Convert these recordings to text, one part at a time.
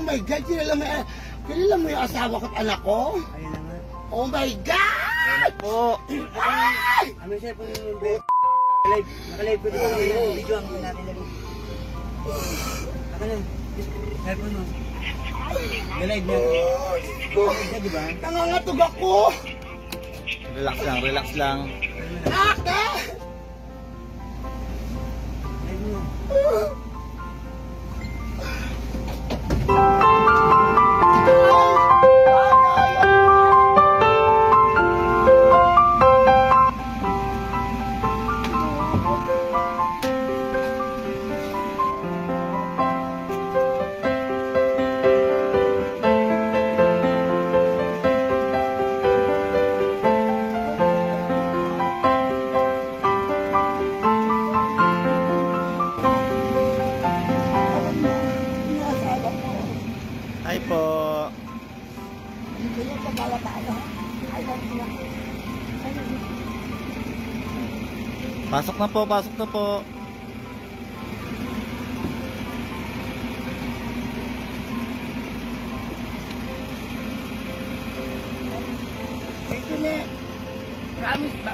my God, kilala mo yung asawa ko at anak ko? Ayun na nga. Oh my God! Po. Ay! Ano siya po yung nakalive ko dito yung video ang natin lagi. Ako na. Cellphone mo. Nalive niya. Nalive niya, di ba? Nangangatog ako! Relax lang, relax lang. Ate! Live mo. Hi po. Pasok na po, pasok na po. Ito na. Promise ba?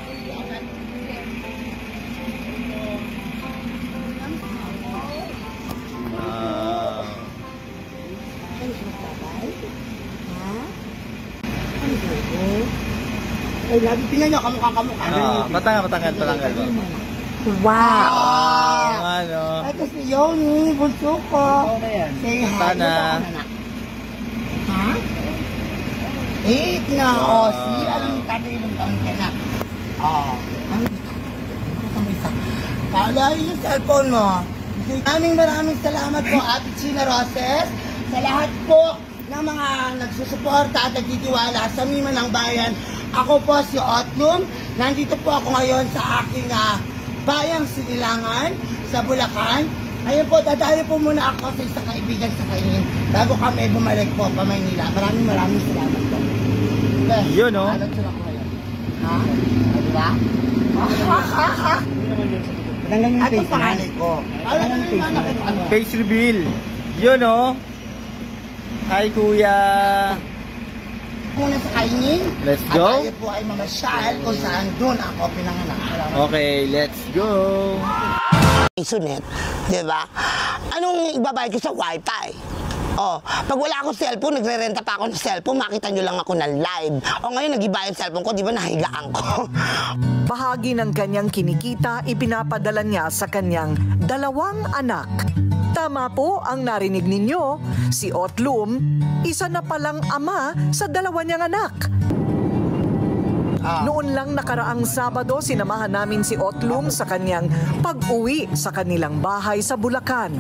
Ay, lagi tingnan nyo, kamukha-kamukha. Patanggal ba? Wow! Ano? Ay, kasi Yoni, bunso ko. Ano na yan? Say hi. Sana. Ha? Eh, tinao. Si, anong tatay ng taon ka na? Oo. Kala yung cellphone mo. Maraming salamat po, Ate China Roses, sa lahat po ng mga nagsusuporta at nagtitiwala sa Mima ng Bayan. Ako po si Otlum. Nandito po ako ngayon sa aking bayang Sinilangan sa Bulacan. Ayun po, dadayo po muna ako sa isang kaibigan sa kainin bago kami bumalik po pa Maynila. Maraming salamat po. Yun, no? Alam sila ko ngayon. Ha? Diba? Tanggal yung At face ang pangalan ko. Alam mo yung anak ko ano? Face reveal. Yun, no? Hi, kuya. Muna sa kainin. Let's go. At tayo po ay mamasyal kung saan doon ako pinanganak. Okay, let's go. Sunet, di ba? Anong ibabayad ko sa wifi? Oh, pag wala akong cellphone, nagre-renta pa ako ng cellphone, makita nyo lang ako ng live. O ngayon, nag-iba yung cellphone ko, di ba nahigaan ko? Bahagi ng kanyang kinikita, ipinapadala niya sa kanyang 2 anak. Tama po ang narinig ninyo, si Otlum, isa na palang ama sa 2 niyang anak. Noon lang nakaraang Sabado, sinamahan namin si Otlum sa kanyang pag-uwi sa kanilang bahay sa Bulacan.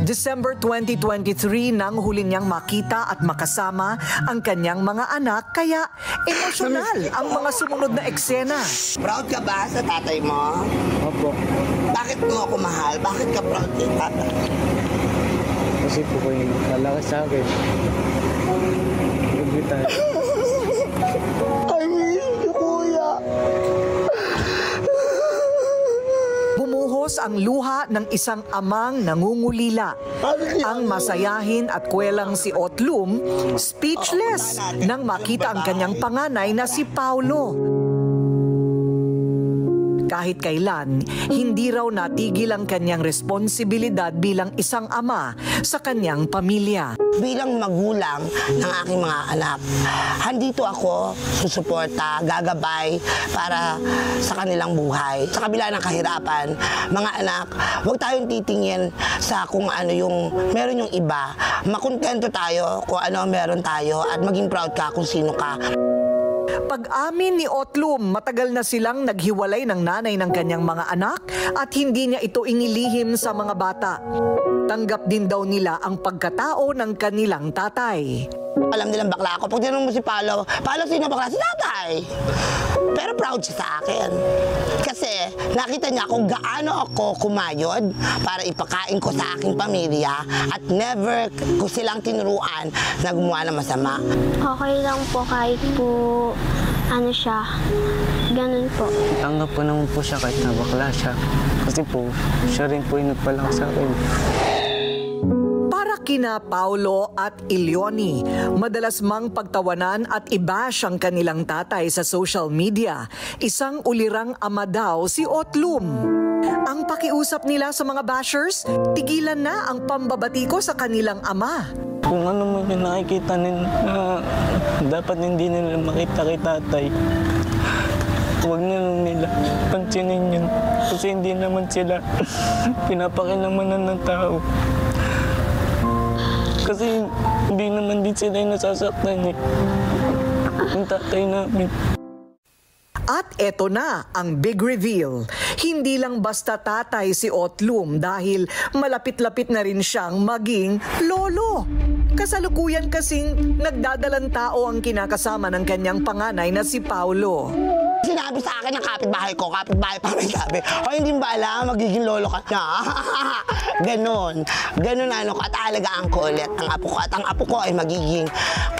December 2023 nang huli niyang makita at makasama ang kanyang mga anak, kaya emosyonal ang mga sumunod na eksena. Proud ka ba sa tatay mo? Opo. Bakit mo ako mahal? Bakit ka proud kay tatay? Kasi po ko yung nalakas sa akin. Nagbitay. I miss you, kuya. Bumuhos ang luha ng isang amang nangungulila. Ang masayahin at kwelang si Otlum, speechless nang makita ang kanyang panganay na si Paulo. Kahit kailan, hindi raw natigil ang kanyang responsibilidad bilang isang ama sa kanyang pamilya. Bilang magulang ng aking mga anak, handito ako susuporta, gagabay para sa kanilang buhay. Sa kabila ng kahirapan, mga anak, huwag tayong titingin sa kung ano yung meron yung iba. Makontento tayo kung ano meron tayo at maging proud ka kung sino ka. Pag-amin ni Otlum, matagal na silang naghiwalay ng nanay ng kanyang mga anak at hindi niya ito inilihim sa mga bata. Tanggap din daw nila ang pagkatao ng kanilang tatay. Alam nilang bakla ako. Pag tinanong mo si Paolo, Paolo, sino bakla? Si tatay. Pero proud siya sa akin. Kasi nakita niya kung gaano ako kumayod para ipakain ko sa aking pamilya at never ko silang tinuruan na gumawa ng masama. Okay lang po kahit po ano siya, ganun po. Tanggap po naman po siya kahit na bakla siya. Kasi po, siya rin po yung nagpalaki sa akin. Para kina Paulo at Ilioni. Madalas mang pagtawanan at i-bash ang kanilang tatay sa social media. Isang ulirang ama daw si Otlum. Ang pakiusap nila sa mga bashers, tigilan na ang pambabatiko sa kanilang ama. Kung ano man yung nakikita nila, dapat hindi nila makita kay tatay. Huwag na lang nila pansinin yun. Kasi hindi naman sila pinapakilamanan ng tao. Kasi hindi naman din sila yung nasasaktan eh. Yung tatay namin. At eto na ang big reveal. Hindi lang basta tatay si Otlum dahil malapit-lapit na rin siyang maging lolo. Kasalukuyan kasing nagdadalang tao ang kinakasama ng kanyang panganay na si Paulo. Sinabi sa akin ng kapitbahay pa may sabi, o hindi ba alam, magiging lolo ka na. Ganon ano ka talaga ang kulit. Ang apo ko at ang apo ko ay magiging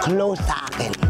close sa akin.